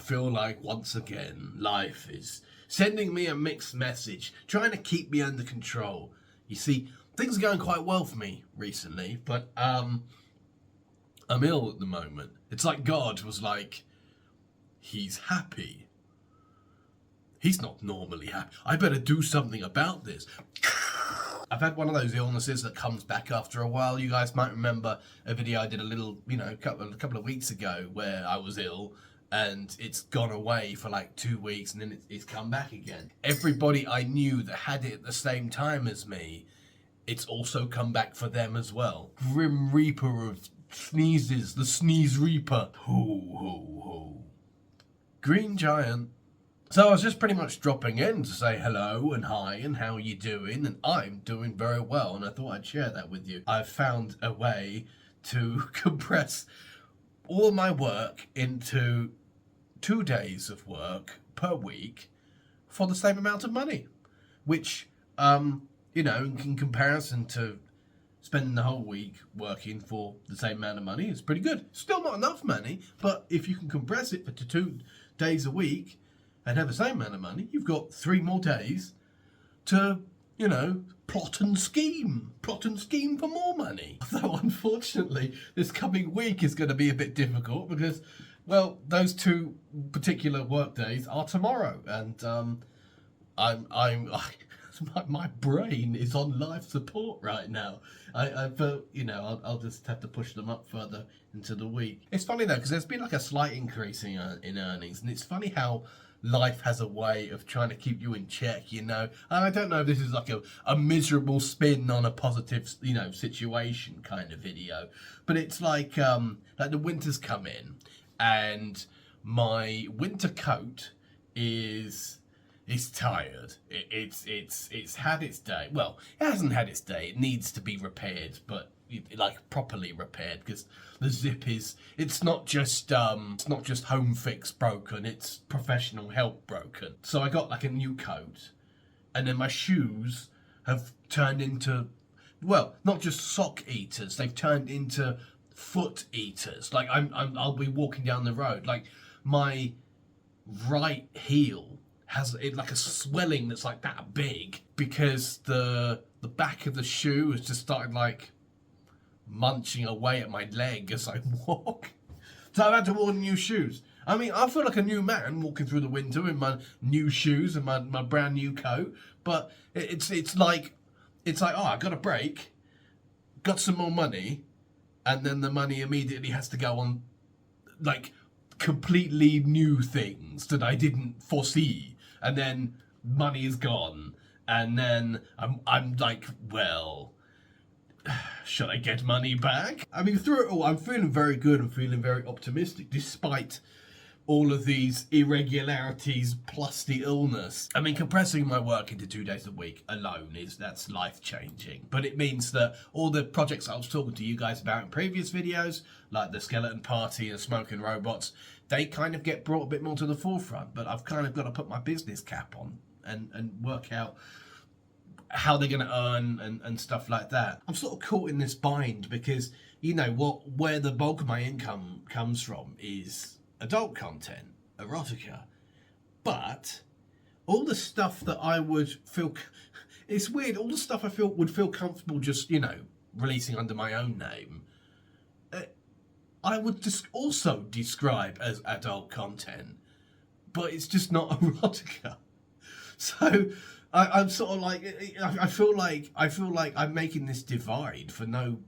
feel like once again life is sending me a mixed message, trying to keep me under control. You see, things are going quite well for me recently, but I'm ill at the moment. It's like God was like, he's happy. He's not normally happy. I better do something about this. I've had one of those illnesses that comes back after a while. You guys might remember a video I did a couple of weeks ago where I was ill and it's gone away for like 2 weeks and then it's come back again. Everybody I knew that had it at the same time as me, it's also come back for them as well. Grim Reaper of sneezes, the Sneeze Reaper. Ho, ho, ho. Green Giant. So I was just pretty much dropping in to say hello and hi and how are you doing, and I'm doing very well, and I thought I'd share that with you. I've found a way to compress all my work into 2 days of work per week for the same amount of money, which, in comparison to spending the whole week working for the same amount of money, is pretty good. Still not enough money, but if you can compress it for 2 days a week and have the same amount of money, you've got 3 more days to, plot and scheme for more money. Although, unfortunately, this coming week is going to be a bit difficult because, well, those 2 particular work days are tomorrow, and my brain is on life support right now. I'll just have to push them up further into the week. It's funny though, because there's been like a slight increase in earnings, and it's funny how life has a way of trying to keep you in check, And I don't know if this is like a miserable spin on a positive, situation kind of video, but it's like the winter's come in, and my winter coat is tired. It's had its day. Well, it hasn't had its day. It needs to be repaired, but properly repaired, because the zip it's not just home fix broken, it's professional help broken. So I got like a new coat, and then my shoes have turned into, well, not just sock eaters, they've turned into foot eaters. Like I'll be walking down the road, like my right heel has like a swelling that's like that big because the back of the shoe has just started like munching away at my leg as I walk. So I've had to order new shoes. I mean, I feel like a new man walking through the winter in my new shoes and my brand new coat, but it's like, oh, I got a break, got some more money, and then the money immediately has to go on like completely new things that I didn't foresee, and then money is gone, and then I'm like, well, should I get money back? I mean, through it all, I'm feeling very good and feeling very optimistic, despite all of these irregularities plus the illness. I mean, compressing my work into 2 days a week alone that's life-changing. But it means that all the projects I was talking to you guys about in previous videos, like the skeleton party and smoking robots, they kind of get brought a bit more to the forefront. But I've kind of got to put my business cap on and work out how they're going to earn and stuff like that. I'm sort of caught in this bind because, where the bulk of my income comes from is adult content, erotica. But all the stuff that I would feel, it's weird, all the stuff I would feel comfortable just, releasing under my own name, I would just also describe as adult content, but it's just not erotica. So I'm sort of like, I feel like I'm making this divide for no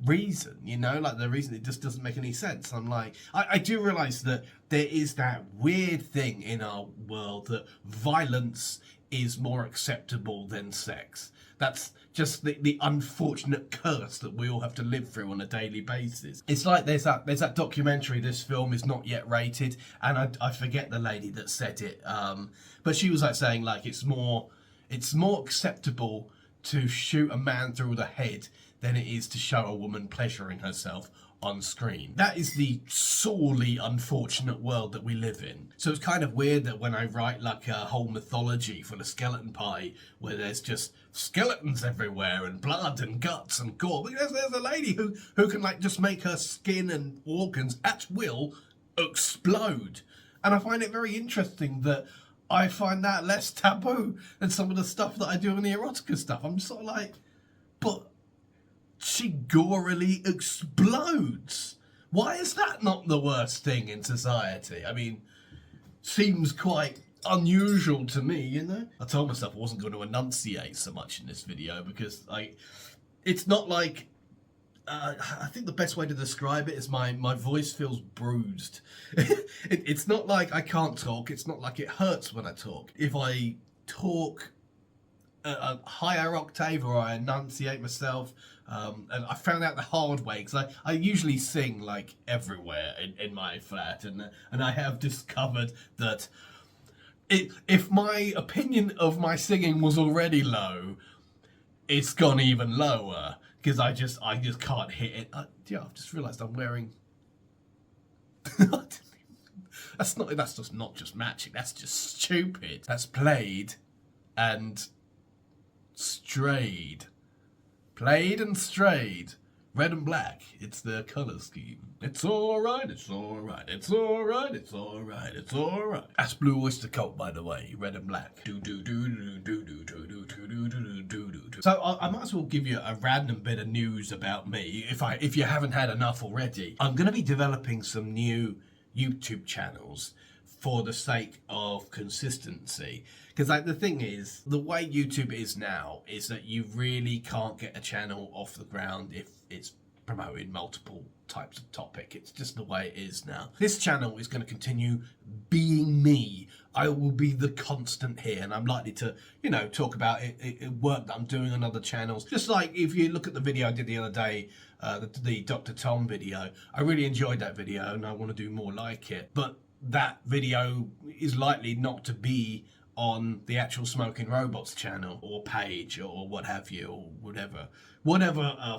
reason, like the reason it just doesn't make any sense. I'm like, I do realise that there is that weird thing in our world that violence is more acceptable than sex. That's just the unfortunate curse that we all have to live through on a daily basis. It's like there's that documentary, This Film Is Not Yet Rated, and I forget the lady that said it, but she was like saying like it's more acceptable to shoot a man through the head than it is to show a woman pleasuring herself on screen. That is the sorely unfortunate world that we live in. So it's kind of weird that when I write like a whole mythology for the skeleton party where there's just skeletons everywhere and blood and guts and gore, but there's a lady who can like just make her skin and organs at will explode. And I find it very interesting that I find that less taboo than some of the stuff that I do on the erotica stuff. I'm sort of like, but she gorily explodes. Why is that not the worst thing in society? I mean, seems quite unusual to me, you know? I told myself I wasn't going to enunciate so much in this video because it's not like, I think the best way to describe it is my voice feels bruised. It's not like I can't talk, it's not like it hurts when I talk. If I talk a higher octave or I enunciate myself, and I found out the hard way because I usually sing like everywhere in my flat, and I have discovered that if my opinion of my singing was already low, it's gone even lower because I just can't hit it. Yeah, I've just realised I'm wearing. That's just not just matching. That's just stupid. That's played and strayed. Played and strayed. Red and black. It's the colour scheme. It's alright, it's alright, it's alright, it's alright, it's alright. That's Blue Oyster Cult, by the way. Red and black. So I might as well give you a random bit of news about me, if you haven't had enough already. I'm going to be developing some new YouTube channels for the sake of consistency. Because like the thing is, the way YouTube is now is that you really can't get a channel off the ground if it's promoting multiple types of topic. It's just the way it is now. This channel is going to continue being me. I will be the constant here, and I'm likely to, you know, talk about work that I'm doing on other channels. Just like if you look at the video I did the other day, the Dr. Tom video, I really enjoyed that video and I want to do more like it. But that video is likely not to be on the actual Smoking Robots channel or page or what have you, or whatever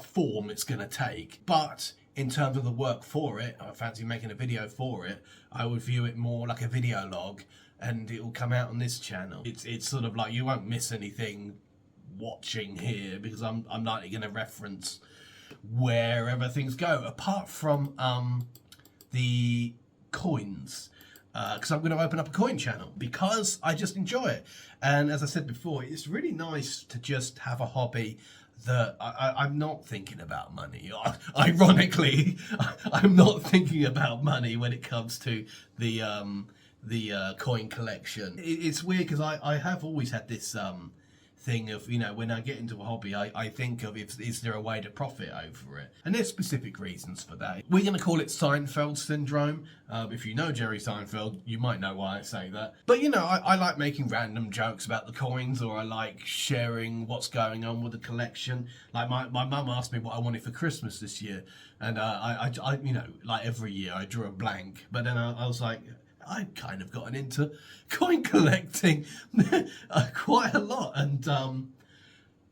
form it's going to take. But in terms of the work for it, I fancy making a video for it, I would view it more like a video log, and it will come out on this channel. It's sort of like you won't miss anything watching here because I'm likely going to reference wherever things go, apart from the coins. Because I'm going to open up a coin channel because I just enjoy it. And as I said before, it's really nice to just have a hobby that I'm not thinking about money. Ironically, I'm not thinking about money when it comes to the coin collection. It's weird because I have always had this thing of, you know, when I get into a hobby, I think of is there a way to profit over it? And there's specific reasons for that. We're going to call it Seinfeld syndrome. If you know Jerry Seinfeld, you might know why I say that. But, you know, I like making random jokes about the coins, or I like sharing what's going on with the collection. Like my mum asked me what I wanted for Christmas this year. And I you know, like every year I drew a blank. But then I was like, I've kind of gotten into coin collecting quite a lot, and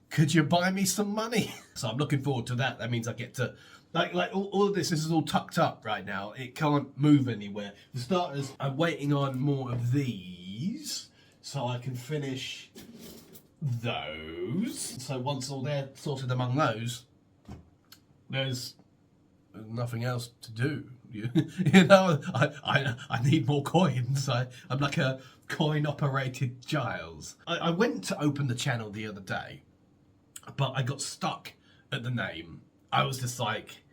could you buy me some money? So I'm looking forward to that. That means I get to, like all of this is all tucked up right now. It can't move anywhere. For starters, I'm waiting on more of these so I can finish those. So once all they're sorted among those, there's nothing else to do. You know, I need more coins. I'm like a coin-operated Giles. I went to open the channel the other day, but I got stuck at the name. I was just like,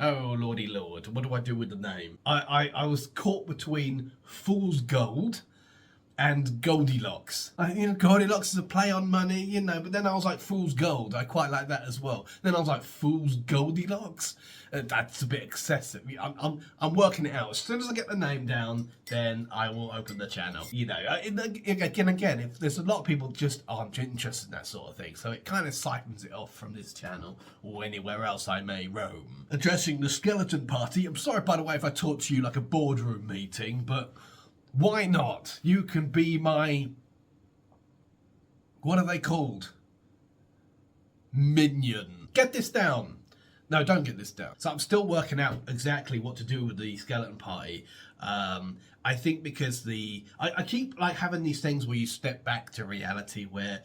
oh lordy lord, what do I do with the name? I was caught between Fool's Gold and Goldilocks. You know, Goldilocks is a play on money, you know, but then I was like, Fool's Gold, I quite like that as well. Then I was like, Fool's Goldilocks? That's a bit excessive. I'm working it out. As soon as I get the name down, then I will open the channel. You know, again, if there's a lot of people just aren't interested in that sort of thing, so it kind of siphons it off from this channel or anywhere else I may roam. Addressing the skeleton party, I'm sorry, by the way, if I talk to you like a boardroom meeting, but why not? You can be my, what are they called? Minion. Get this down. No, don't get this down. So I'm still working out exactly what to do with the skeleton party. I think because I keep like having these things where you step back to reality where,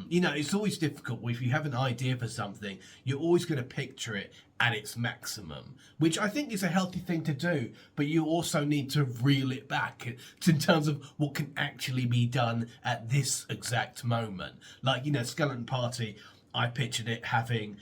you know, it's always difficult. If you have an idea for something, you're always going to picture it at its maximum, which I think is a healthy thing to do, but you also need to reel it back in terms of what can actually be done at this exact moment. Like, you know, Skeleton Party, I pictured it having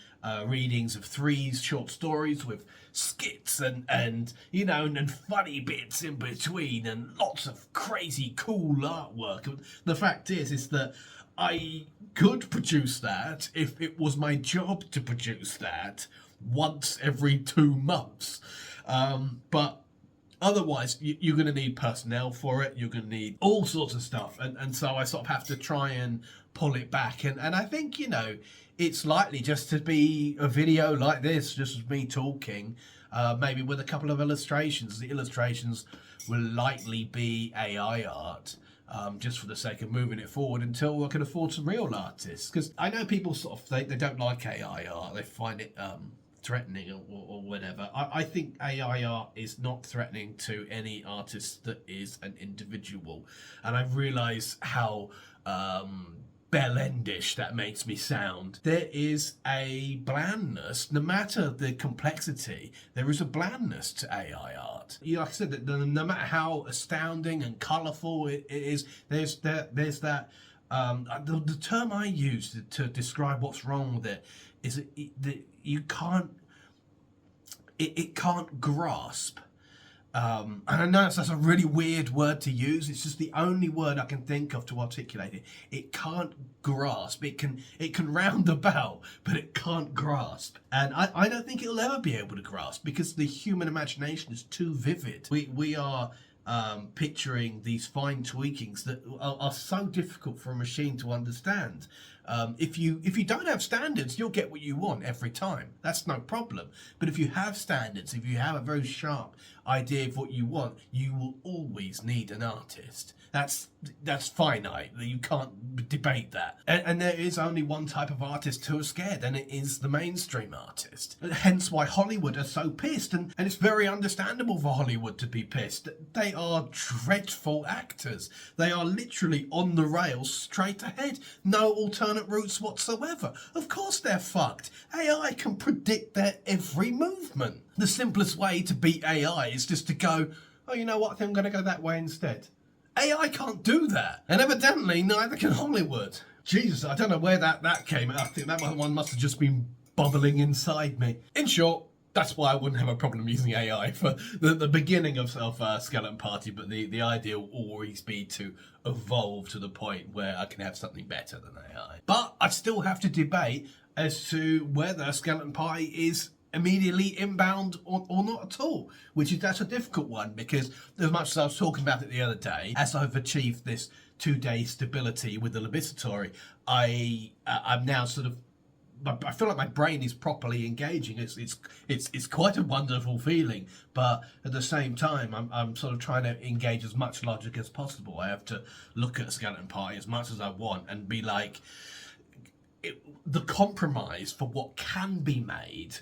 readings of 3 short stories with skits and you know, and funny bits in between and lots of crazy cool artwork. And the fact is that I could produce that if it was my job to produce that once every 2 months. But otherwise, you're going to need personnel for it. You're going to need all sorts of stuff. And so I sort of have to try and pull it back. And I think, you know, it's likely just to be a video like this, just me talking, maybe with a couple of illustrations. The illustrations will likely be AI art. Just for the sake of moving it forward until I can afford some real artists. Because I know people sort of, they don't like AI art. They find it threatening or whatever. I think AI art is not threatening to any artist that is an individual. And I realise how bell-endish that makes me sound. There is a blandness, no matter the complexity, there is a blandness to AI art. You know, like I said, no matter how astounding and colourful it is, there's that the term I use to describe what's wrong with it is that you can't, it can't grasp. And I know that's a really weird word to use. It's just the only word I can think of to articulate it. It can't grasp. It can round about, but it can't grasp. And I don't think it'll ever be able to grasp because the human imagination is too vivid. We are picturing these fine tweakings that are so difficult for a machine to understand. If you don't have standards, you'll get what you want every time. That's no problem. But if you have standards, if you have a very sharp idea of what you want, you will always need an artist. That's finite. You can't debate that. And there is only one type of artist who are scared, and it is the mainstream artist. Hence why Hollywood are so pissed, and it's very understandable for Hollywood to be pissed. They are dreadful actors. They are literally on the rails straight ahead. No alternate routes whatsoever. Of course they're fucked. AI can predict their every movement. The simplest way to beat AI is just to go, oh, you know what, I think I'm going to go that way instead. AI can't do that. And evidently, neither can Hollywood. Jesus, I don't know where that came out. I think that one must have just been bubbling inside me. In short, that's why I wouldn't have a problem using AI for the beginning of Skeleton Party, but the idea will always be to evolve to the point where I can have something better than AI. But I still have to debate as to whether Skeleton Party is immediately inbound or not at all, that's a difficult one, because as much as I was talking about it the other day, as I've achieved this 2-day stability with the Libisatory, I'm now sort of, I feel like my brain is properly engaging. It's quite a wonderful feeling, but at the same time, I'm sort of trying to engage as much logic as possible. I have to look at Skeleton Party as much as I want and be like, the compromise for what can be made,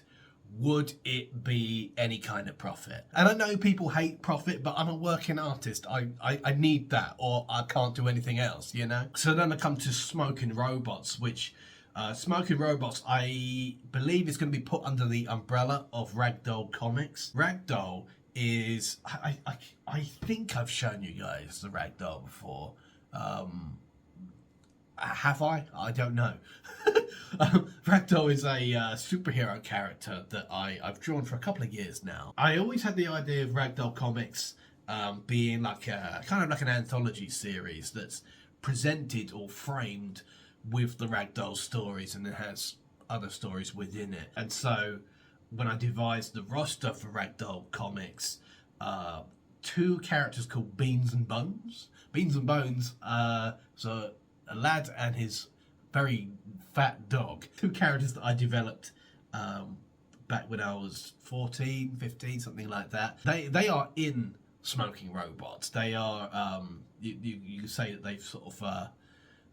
would it be any kind of profit? And I know people hate profit, but I'm a working artist. I need that, or I can't do anything else, you know? So then I come to Smoking Robots, which Smoking Robots, I believe, is going to be put under the umbrella of Ragdoll Comics. Ragdoll is, I think I've shown you guys the Ragdoll before. Have I? I don't know. Ragdoll is a superhero character that I've drawn for a couple of years now. I always had the idea of Ragdoll Comics being like kind of like an anthology series that's presented or framed with the Ragdoll stories, and it has other stories within it. And so when I devised the roster for Ragdoll Comics, 2 characters called Beans and Bones. Beans and Bones, so a lad and his very fat dog. 2 characters that I developed back when I was 14, 15, something like that. They are in Smoking Robots. They are, you say that they've sort of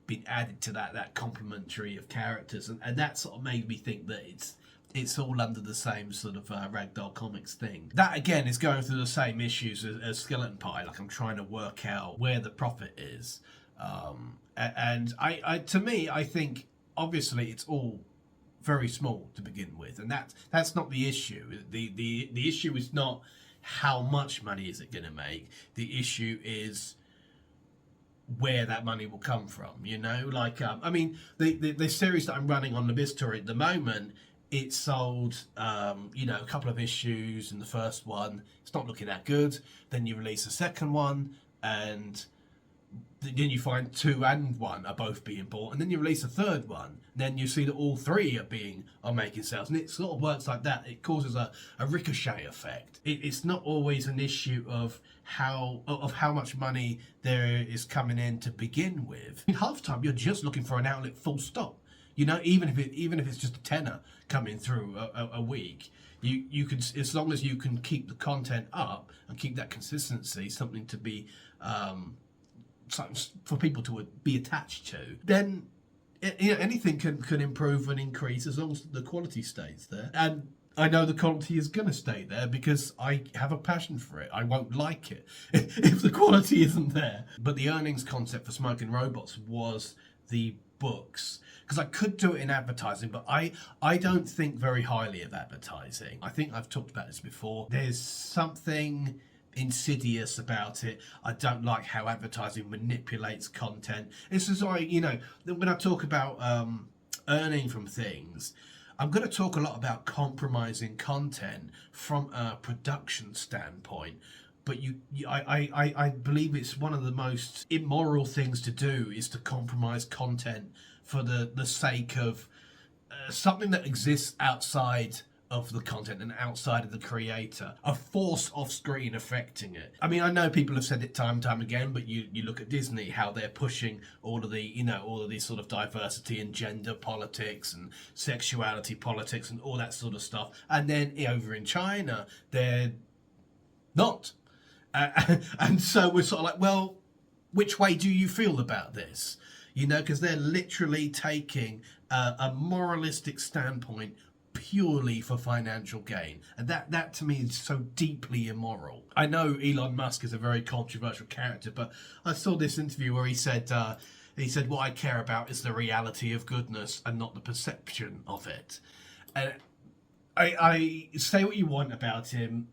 been added to that complementary of characters, and that sort of made me think that it's all under the same sort of Ragdoll Comics thing. That again is going through the same issues as Skeleton Pie. Like, I'm trying to work out where the profit is, and to me, I think obviously it's all very small to begin with, and that's not the issue. The issue is not how much money is it going to make. The issue is where that money will come from. You know, like I mean, the series that I'm running on Nabistor at the moment, it sold you know, a couple of issues in the first one. It's not looking that good. Then you release a second one, and then you find 2 and 1 are both being bought, and then you release a third one, and then you see that all 3 are making sales, and it sort of works like that. It causes a ricochet effect. It's not always an issue of how much money there is coming in to begin with. In half time, you're just looking for an outlet, full stop. You know, even if it's just a tenner coming through a week, you can, as long as you can keep the content up and keep that consistency, something to be for people to be attached to, then you know, anything can improve and increase as long as the quality stays there. And I know the quality is going to stay there because I have a passion for it. I won't like it if the quality isn't there. But the earnings concept for Smoking Robots was the books, because I could do it in advertising, but I don't think very highly of advertising. I think I've talked about this before. There's something insidious about it. I don't like how advertising manipulates content. This is why, you know, when I talk about earning from things, I'm going to talk a lot about compromising content from a production standpoint. But I believe it's one of the most immoral things to do, is to compromise content for the sake of something that exists outside of the content and outside of the creator, a force off screen affecting it. I mean, I know people have said it time and time again, but you look at Disney, how they're pushing all of these sort of diversity and gender politics and sexuality politics and all that sort of stuff, and then over in China they're not. And so we're sort of like, well, which way do you feel about this? You know, because they're literally taking a moralistic standpoint purely for financial gain, and that to me is so deeply immoral. I know Elon Musk is a very controversial character, but I saw this interview where he said what I care about is the reality of goodness and not the perception of it. And I say what you want about him.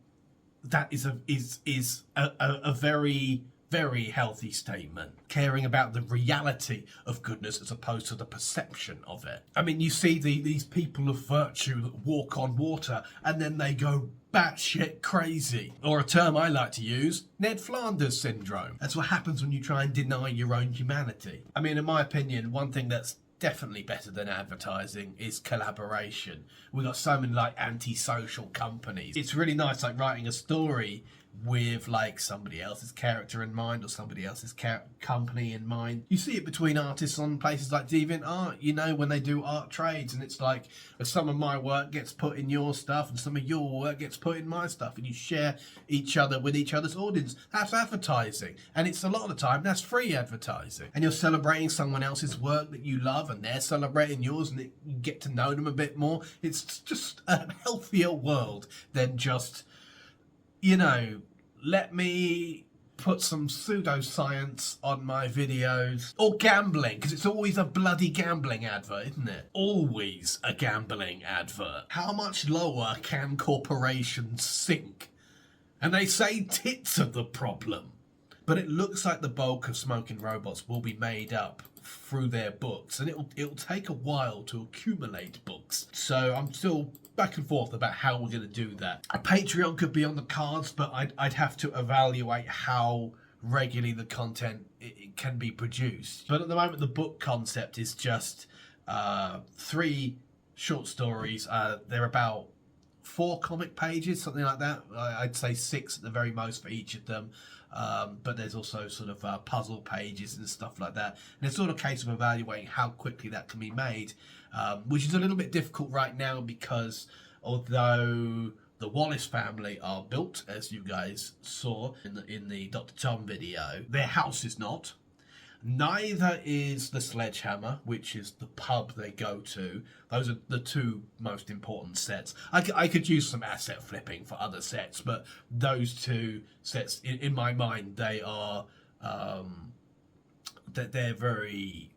That is a very, very healthy statement, caring about the reality of goodness as opposed to the perception of it. I mean, you see these people of virtue that walk on water and then they go batshit crazy. Or a term I like to use, Ned Flanders syndrome. That's what happens when you try and deny your own humanity. I mean, in my opinion, one thing that's definitely better than advertising is collaboration. We've got so many like antisocial companies. It's really nice, like writing a story with like somebody else's character in mind or somebody else's company in mind. You see it between artists on places like DeviantArt, you know, when they do art trades, and it's like some of my work gets put in your stuff and some of your work gets put in my stuff, and you share each other with each other's audience. That's advertising, and it's a lot of the time that's free advertising, and you're celebrating someone else's work that you love and they're celebrating yours, and you get to know them a bit more. It's just a healthier world than just, you know, let me put some pseudoscience on my videos. Or gambling, because it's always a bloody gambling advert, isn't it? Always a gambling advert. How much lower can corporations sink? And they say tits are the problem. But it looks like the bulk of Smoking Robots will be made up through their books, and it'll take a while to accumulate books. So I'm still back and forth about how we're going to do that. A Patreon could be on the cards, but I'd have to evaluate how regularly the content it can be produced. But at the moment, the book concept is just 3 short stories. They're about 4 comic pages, something like that. I'd say 6 at the very most for each of them. But there's also sort of puzzle pages and stuff like that. And it's sort of a case of evaluating how quickly that can be made, which is a little bit difficult right now because although the Wallace family are built, as you guys saw in the Dr. Tom video, their house is not. Neither is the Sledgehammer, which is the pub they go to. Those are the two most important sets. I could use some asset flipping for other sets, but those two sets, in my mind, they are they're very.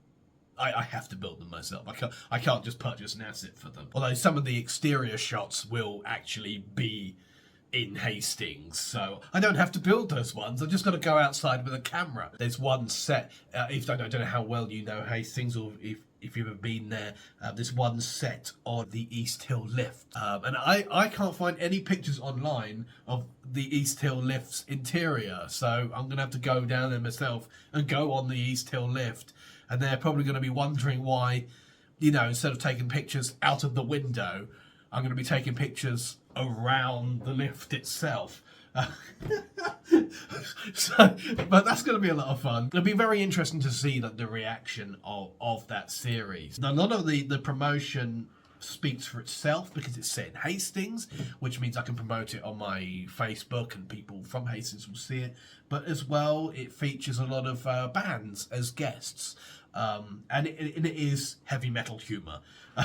I have to build them myself. I can't just purchase an asset for them. Although some of the exterior shots will actually be in Hastings, so I don't have to build those ones. I've just got to go outside with a camera. There's one set, I don't know how well you know Hastings, or if you've ever been there, there's one set on the East Hill lift. And I can't find any pictures online of the East Hill lift's interior, so I'm going to have to go down there myself and go on the East Hill lift. And they're probably going to be wondering why, instead of taking pictures out of the window, I'm going to be taking pictures around the lift itself. But that's going to be a lot of fun. It'll be very interesting to see the reaction of that series. Now, a lot of the promotion speaks for itself because it's set in Hastings, which means I can promote it on my Facebook and people from Hastings will see it. But as well, it features a lot of bands as guests. And it is heavy metal humour.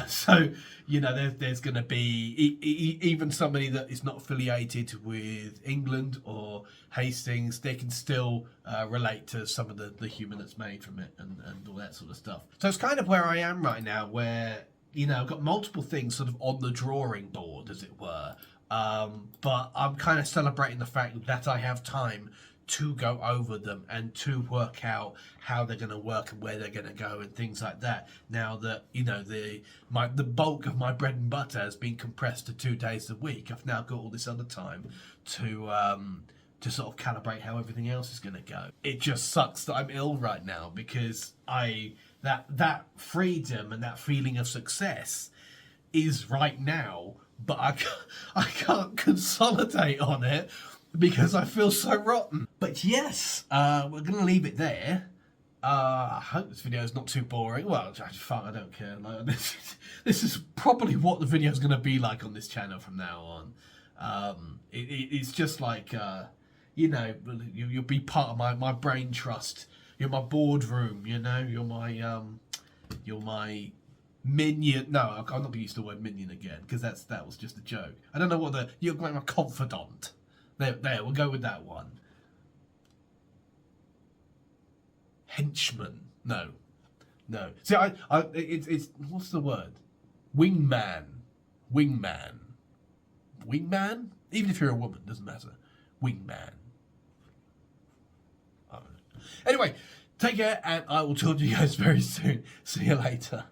So, there's going to be even somebody that is not affiliated with England or Hastings, they can still relate to some of the humour that's made from it and all that sort of stuff. So it's kind of where I am right now, where, I've got multiple things sort of on the drawing board, as it were. But I'm kind of celebrating the fact that I have time to go over them and to work out how they're going to work and where they're going to go and things like that. Now that the bulk of my bread and butter has been compressed to 2 days a week, I've now got all this other time to sort of calibrate how everything else is going to go. It just sucks that I'm ill right now because that freedom and that feeling of success is right now, but I can't consolidate on it because I feel so rotten. But yes, we're going to leave it there. I hope this video is not too boring. Well, I don't care. Like, this is probably what the video is going to be like on this channel from now on. It's just like, you'll be part of my brain trust. You're my boardroom, you're my minion. No, I'm not going to use the word minion again because that was just a joke. I don't know what you're like my confidant. There, we'll go with that one. Henchman. No. See, it's what's the word? Wingman. Even if you're a woman, doesn't matter. Wingman. Anyway, take care, and I will talk to you guys very soon. See you later.